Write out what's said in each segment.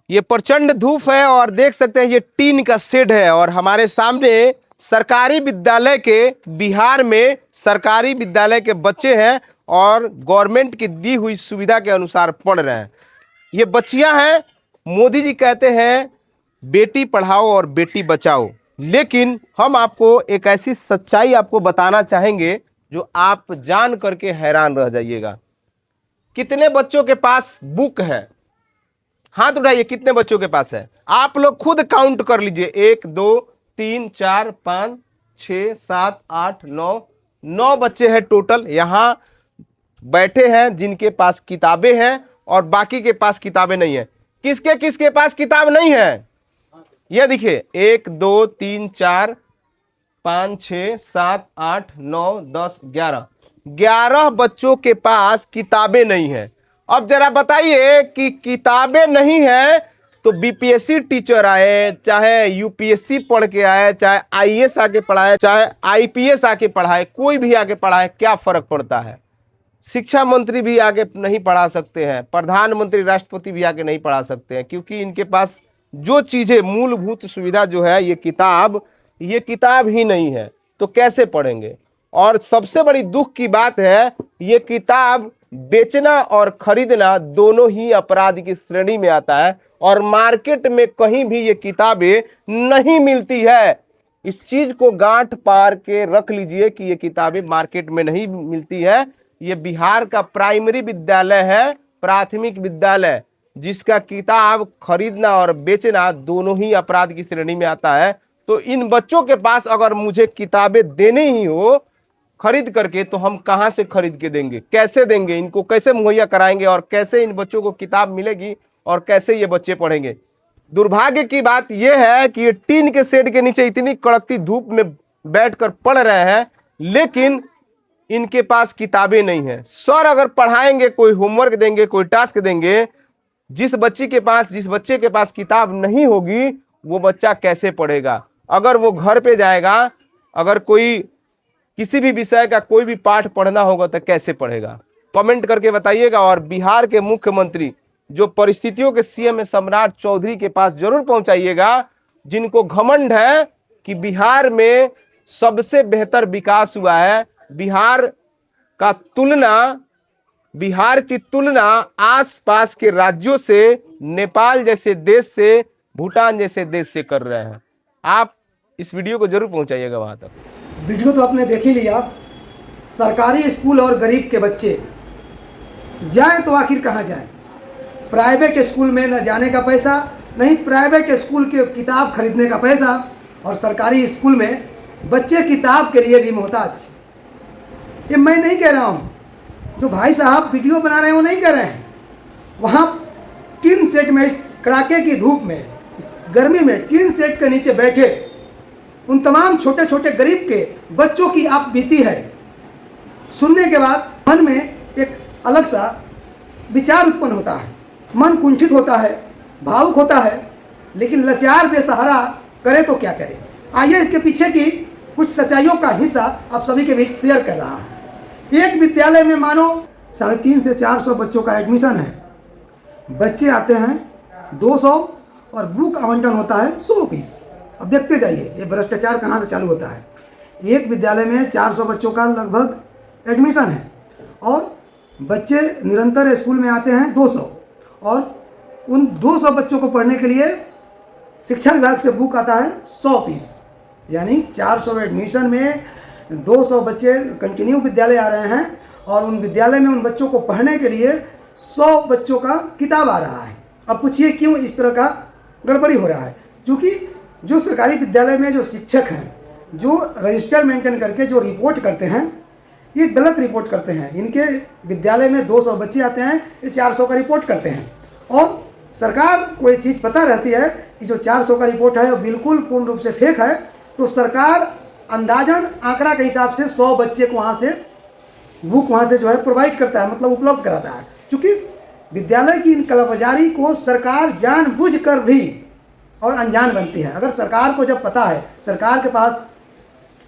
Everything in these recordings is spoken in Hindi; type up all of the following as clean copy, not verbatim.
ये प्रचंड धूप है और देख सकते हैं ये टीन का शेड है और हमारे सामने सरकारी विद्यालय के बिहार में सरकारी विद्यालय के बच्चे हैं और गवर्नमेंट की दी हुई सुविधा के अनुसार पढ़ रहे हैं। ये बच्चियां हैं। मोदी जी कहते हैं बेटी पढ़ाओ और बेटी बचाओ, लेकिन हम आपको एक ऐसी सच्चाई आपको बताना चाहेंगे जो आप जान करके हैरान रह जाइएगा। कितने बच्चों के पास बुक है? हाथ उठाइए, कितने बच्चों के पास है? आप लोग खुद काउंट कर लीजिए। 1 2 3 4 5 6 7 8 9 9 बच्चे हैं टोटल यहाँ बैठे हैं जिनके पास किताबें हैं और बाकी के पास किताबें नहीं है। किसके किसके पास किताब नहीं है? ये देखिए 1 2 3 4 5 6 7 8 9 10 11 बच्चों के पास किताबें नहीं है। अब जरा बताइए कि किताबें नहीं है तो बीपीएससी टीचर आए, चाहे यूपीएससी पढ़ के आए, चाहे आईएएस आके पढ़ाए, चाहे आईपीएस आके पढ़ाए, कोई भी आके पढ़ाए, क्या फर्क पड़ता है? शिक्षा मंत्री भी आगे नहीं पढ़ा सकते हैं, प्रधानमंत्री राष्ट्रपति भी आगे नहीं पढ़ा सकते हैं, क्योंकि इनके पास जो चीजें मूलभूत सुविधा जो है ये किताब ही नहीं है। तो कैसे पढ़ेंगे? और सबसे बड़ी दुख की बात है ये किताब बेचना और खरीदना दोनों ही अपराध की श्रेणी में आता है और मार्केट में कहीं भी ये किताबें नहीं मिलती है। इस चीज को गांठ पार के रख लीजिए कि ये किताबें मार्केट में नहीं मिलती है। ये बिहार का प्राइमरी विद्यालय है, प्राथमिक विद्यालय, जिसका किताब खरीदना और बेचना दोनों ही अपराध की श्रेणी में आता है। तो इन बच्चों के पास अगर मुझे किताबें देनी ही हो खरीद करके, तो हम कहां से खरीद के देंगे? कैसे देंगे? इनको कैसे मुहैया कराएंगे और कैसे इन बच्चों को किताब मिलेगी और कैसे ये बच्चे पढ़ेंगे? दुर्भाग्य की बात यह है कि ये टीन के शेड के नीचे इतनी कड़कती धूप में बैठकर पढ़ रहे हैं, लेकिन इनके पास किताबें नहीं है। सर अगर पढ़ाएंगे, कोई होमवर्क देंगे, कोई टास्क देंगे, जिस बच्चे के पास किताब नहीं होगी वो बच्चा कैसे पढ़ेगा? अगर वो घर पे जाएगा, अगर कोई किसी भी विषय का कोई भी पाठ पढ़ना होगा तो कैसे पढ़ेगा? कमेंट करके बताइएगा। और बिहार के मुख्यमंत्री जो परिस्थितियों के सीएम सम्राट चौधरी के पास जरूर पहुंचाइएगा, जिनको घमंड है कि बिहार में सबसे बेहतर विकास हुआ है। बिहार की तुलना आसपास के राज्यों से, नेपाल जैसे देश से, भूटान जैसे देश से कर रहे हैं। आप इस वीडियो को जरूर पहुंचाइएगा वहां तक। वीडियो तो आपने देख ही लिया। सरकारी स्कूल और गरीब के बच्चे जाए तो आखिर कहाँ जाए? प्राइवेट स्कूल में न जाने का पैसा, नहीं प्राइवेट स्कूल के किताब खरीदने का पैसा, और सरकारी स्कूल में बच्चे किताब के लिए भी मोहताज। ये मैं नहीं कह रहा हूँ, जो भाई साहब वीडियो बना रहे हैं वो नहीं कह रहे हैं। वहाँ टीन सेट में, इस कड़ाके की धूप में, इस गर्मी में टीन सेट के नीचे बैठे उन तमाम छोटे छोटे गरीब के बच्चों की आप बीती है सुनने के बाद मन में एक अलग सा विचार उत्पन्न होता है, मन कुंठित होता है, भावुक होता है। लेकिन लाचार बेसहारा करे तो क्या करे? आइए इसके पीछे की कुछ सच्चाइयों का हिस्सा आप सभी के बीच शेयर कर रहा हूँ। एक विद्यालय में मानो 350 से 400 बच्चों का एडमिशन है। बच्चे आते हैं 200 और बुक आवंटन होता है 100 पीस। अब देखते जाइए ये भ्रष्टाचार कहाँ से चालू होता है। एक विद्यालय में 400 बच्चों का लगभग एडमिशन है और बच्चे निरंतर स्कूल में आते हैं 200, और उन 200 बच्चों को पढ़ने के लिए शिक्षा विभाग से बुक आता है 100 पीस। यानी 400 एडमिशन में 200 बच्चे कंटिन्यू विद्यालय आ रहे हैं और उन विद्यालय में उन बच्चों को पढ़ने के लिए 100 बच्चों का किताब आ रहा है। अब पूछिए क्यों इस तरह का गड़बड़ी हो रहा है? क्योंकि जो सरकारी विद्यालय में जो शिक्षक हैं, जो रजिस्टर मेंटेन करके जो रिपोर्ट करते हैं, ये गलत रिपोर्ट करते हैं। इनके विद्यालय में 200 बच्चे आते हैं, ये 400 का रिपोर्ट करते हैं। और सरकार को ये चीज़ पता रहती है कि जो 400 का रिपोर्ट है वो बिल्कुल पूर्ण रूप से फेक है, तो सरकार अंदाजन आंकड़ा के हिसाब से 100 बच्चे को वहाँ से बुक वहाँ से जो है प्रोवाइड करता है, मतलब उपलब्ध कराता है। क्योंकि विद्यालय की इन कालाबाजारी को सरकार जानबूझकर भी और अनजान बनती है। अगर सरकार को जब पता है, सरकार के पास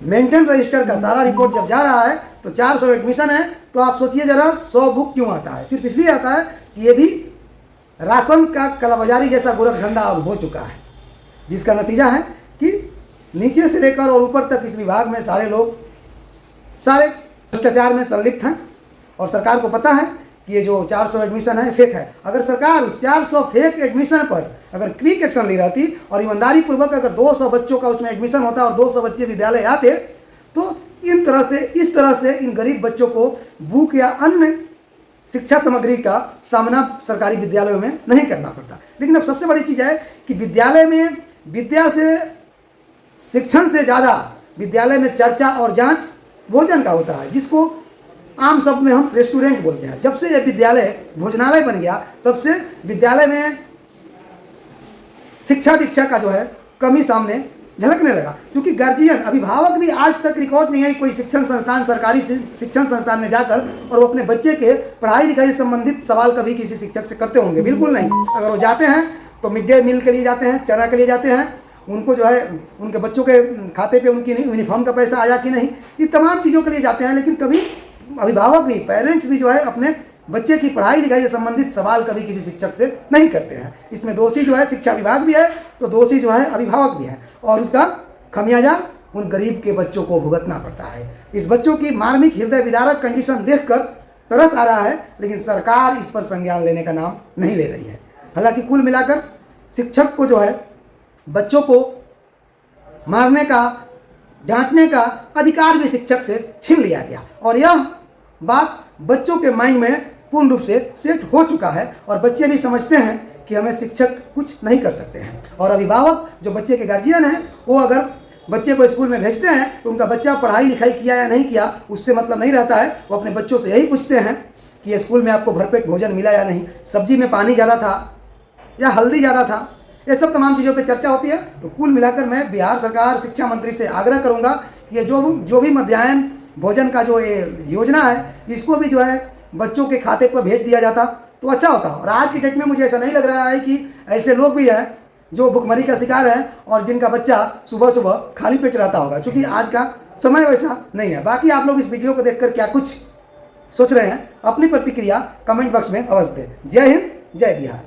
मेंटेन रजिस्टर का सारा रिपोर्ट जब जा रहा है, तो 400 एडमिशन है, तो आप सोचिए जरा 100 बुक क्यों आता है? सिर्फ इसलिए आता है कि ये भी राशन का कालाबाजारी जैसा गोरख धंधा अब हो चुका है, जिसका नतीजा है कि नीचे से लेकर और ऊपर तक इस विभाग में सारे लोग सारे भ्रष्टाचार में संलिप्त हैं। और सरकार को पता है कि ये जो 400 एडमिशन है फेक है। अगर सरकार उस 400 फेक एडमिशन पर अगर क्विक एक्शन ली रहती और ईमानदारी पूर्वक अगर 200 बच्चों का उसमें एडमिशन होता और 200 बच्चे विद्यालय आते, तो इस तरह से इन गरीब बच्चों को बुक या अन्य शिक्षा सामग्री का सामना सरकारी विद्यालयों में नहीं करना पड़ता। लेकिन अब सबसे बड़ी चीज़ है कि विद्यालय में विद्या से शिक्षण से ज़्यादा विद्यालय में चर्चा और जांच भोजन का होता है, जिसको आम शब्द में हम रेस्टोरेंट बोलते हैं। जब से यह विद्यालय भोजनालय बन गया तब से विद्यालय में शिक्षा दीक्षा का जो है कमी सामने झलकने लगा। क्योंकि गार्जियन अभिभावक भी आज तक रिकॉर्ड नहीं है कोई शिक्षण संस्थान सरकारी शिक्षण संस्थान में जाकर और वो अपने बच्चे के पढ़ाई लिखाई से संबंधित सवाल कभी किसी शिक्षक से करते होंगे, बिल्कुल नहीं। अगर वो जाते हैं तो मिड डे मील के लिए जाते हैं, चना के लिए जाते हैं, उनको जो है उनके बच्चों के खाते पे उनकी यूनिफॉर्म का पैसा आया कि नहीं, ये तमाम चीज़ों के लिए जाते हैं। लेकिन कभी अभिभावक भी, पेरेंट्स भी जो है अपने बच्चे की पढ़ाई लिखाई से संबंधित सवाल कभी किसी शिक्षक से नहीं करते हैं। इसमें दोषी जो है शिक्षा विभाग भी है, तो दोषी जो है अभिभावक भी है, और उसका खमियाजा उन गरीब के बच्चों को भुगतना पड़ता है। इस बच्चों की मार्मिक हृदय विदारक कंडीशन देखकर तरस आ रहा है, लेकिन सरकार इस पर संज्ञान लेने का नाम नहीं ले रही है। हालांकि कुल मिलाकर शिक्षक को जो है बच्चों को मारने का, डांटने का अधिकार भी शिक्षक से छीन लिया गया, और यह बात बच्चों के माइंड में पूर्ण रूप से सेट हो चुका है। और बच्चे भी समझते हैं कि हमें शिक्षक कुछ नहीं कर सकते हैं। और अभिभावक जो बच्चे के गार्जियन हैं, वो अगर बच्चे को स्कूल में भेजते हैं तो उनका बच्चा पढ़ाई लिखाई किया या नहीं किया उससे मतलब नहीं रहता है। वो अपने बच्चों से यही पूछते हैं कि ये स्कूल में आपको भरपेट भोजन मिला या नहीं, सब्जी में पानी ज़्यादा था या हल्दी ज़्यादा था, ये सब तमाम चीज़ों पे चर्चा होती है। तो कुल मिलाकर मैं बिहार सरकार शिक्षा मंत्री से आग्रह करूंगा कि ये जो भी मध्याह्न भोजन का जो ये योजना है, इसको भी जो है बच्चों के खाते पर भेज दिया जाता तो अच्छा होता। और आज की डेट में मुझे ऐसा नहीं लग रहा है कि ऐसे लोग भी हैं जो भुखमरी का शिकार हैं और जिनका बच्चा सुबह सुबह खाली पेट रहता होगा, क्योंकि आज का समय वैसा नहीं है। बाकी आप लोग इस वीडियो को देखकर क्या कुछ सोच रहे हैं, अपनी प्रतिक्रिया कमेंट बॉक्स में अवश्य दें। जय हिंद, जय बिहार।